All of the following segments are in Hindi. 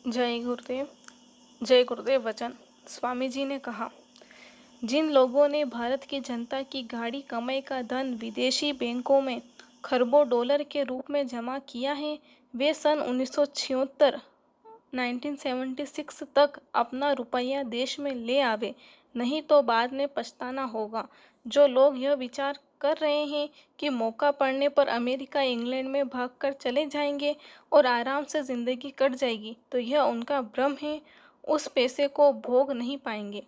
जय गुरुदेव। जय गुरुदेव वचन। स्वामी जी ने कहा, जिन लोगों ने भारत की जनता की गाढ़ी कमाई का धन विदेशी बैंकों में खरबों डॉलर के रूप में जमा किया है, वे सन 1976 1976 तक अपना रुपया देश में ले आवे, नहीं तो बाद में पछताना होगा। जो लोग यह विचार कर रहे हैं कि मौका पड़ने पर अमेरिका इंग्लैंड में भागकर चले जाएंगे और आराम से जिंदगी कट जाएगी, तो यह उनका भ्रम है। उस पैसे को भोग नहीं पाएंगे।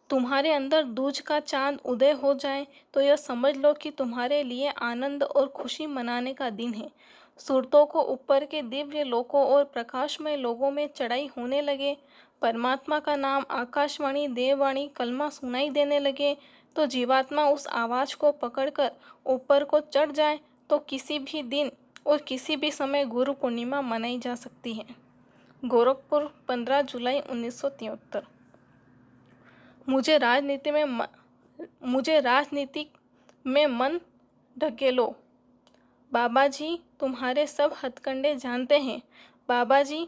तुम्हारे अंदर दूज का चांद उदय हो जाए तो यह समझ लो कि तुम्हारे लिए आनंद और खुशी मनाने का दिन है। सूरतों को ऊपर के दिव्य लोकों और प्रकाशमय लोगों में चढ़ाई होने लगे, परमात्मा का नाम आकाशवाणी देववाणी कलमा सुनाई देने लगे, तो जीवात्मा उस आवाज़ को पकड़कर ऊपर को चढ़ जाए तो किसी भी दिन और किसी भी समय गुरु पूर्णिमा मनाई जा सकती है। गोरखपुर 15 जुलाई 1973। मुझे राजनीति में मन ढकेलो। बाबा जी तुम्हारे सब हथकंडे जानते हैं। बाबा जी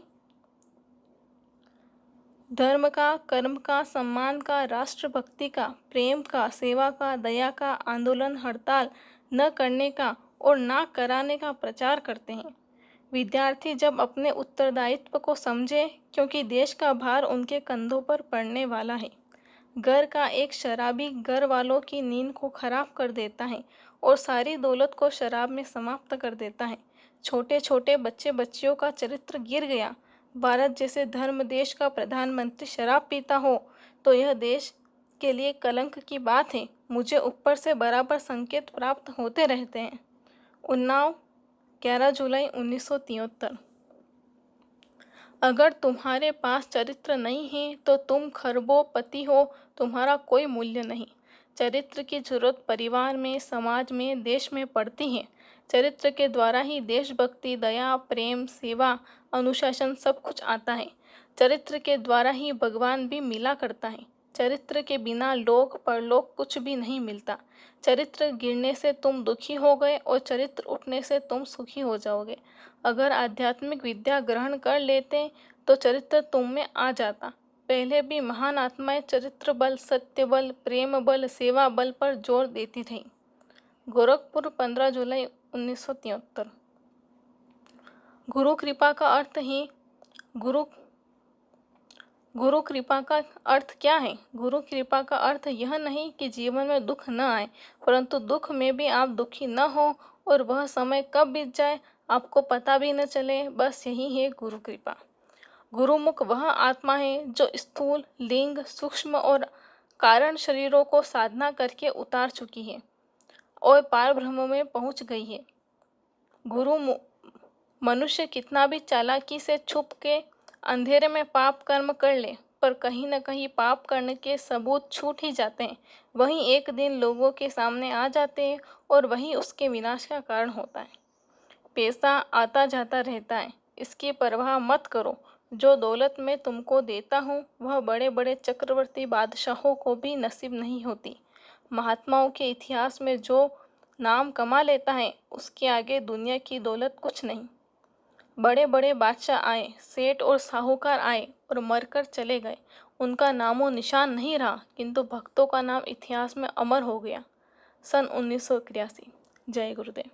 धर्म का, कर्म का, सम्मान का, राष्ट्रभक्ति का, प्रेम का, सेवा का, दया का, आंदोलन हड़ताल न करने का और ना कराने का प्रचार करते हैं। विद्यार्थी जब अपने उत्तरदायित्व को समझे, क्योंकि देश का भार उनके कंधों पर पड़ने वाला है। घर का एक शराबी घर वालों की नींद को खराब कर देता है और सारी दौलत को शराब में समाप्त कर देता है। छोटे छोटे बच्चे बच्चियों का चरित्र गिर गया। भारत जैसे धर्म देश का प्रधानमंत्री शराब पीता हो तो यह देश के लिए कलंक की बात है। मुझे ऊपर से बराबर संकेत प्राप्त होते रहते हैं। उन्नाव 11 जुलाई 1973। अगर तुम्हारे पास चरित्र नहीं है तो तुम खरबों पति हो, तुम्हारा कोई मूल्य नहीं। चरित्र की जरूरत परिवार में, समाज में, देश में पड़ती है। चरित्र के द्वारा ही देशभक्ति, दया, प्रेम, सेवा, अनुशासन सब कुछ आता है। चरित्र के द्वारा ही भगवान भी मिला करता है। चरित्र के बिना लोक परलोक कुछ भी नहीं मिलता। चरित्र गिरने से तुम दुखी हो गए और चरित्र उठने से तुम सुखी हो जाओगे। अगर आध्यात्मिक विद्या ग्रहण कर लेते तो चरित्र तुम में आ जाता। पहले भी महान आत्माएं चरित्र बल, सत्य बल, प्रेम बल, सेवा बल पर जोर देती थीं। गोरखपुर 15 जुलाई 1973। गुरु कृपा का अर्थ ही गुरु कृपा का अर्थ क्या है? गुरु कृपा का अर्थ यह नहीं कि जीवन में दुख न आए, परंतु दुख में भी आप दुखी न हो और वह समय कब बीत जाए आपको पता भी न चले। बस यही है गुरु कृपा। गुरुमुख वह आत्मा है जो स्थूल, लिंग, सूक्ष्म और कारण शरीरों को साधना करके उतार चुकी है और पार ब्रह्म में पहुंच गई है। मनुष्य कितना भी चालाकी से छुप के अंधेरे में पाप कर्म कर ले, पर कहीं न कहीं पाप करने के सबूत छूट ही जाते हैं। वहीं एक दिन लोगों के सामने आ जाते हैं और वही उसके विनाश का कारण होता है। पैसा आता जाता रहता है, इसकी परवाह मत करो। जो दौलत मैं तुमको देता हूँ वह बड़े बड़े चक्रवर्ती बादशाहों को भी नसीब नहीं होती। महात्माओं के इतिहास में जो नाम कमा लेता है उसके आगे दुनिया की दौलत कुछ नहीं। बड़े बड़े बादशाह आए, सेठ और साहूकार आए और मरकर चले गए, उनका नामो निशान नहीं रहा, किंतु भक्तों का नाम इतिहास में अमर हो गया। सन 1983। जय गुरुदेव।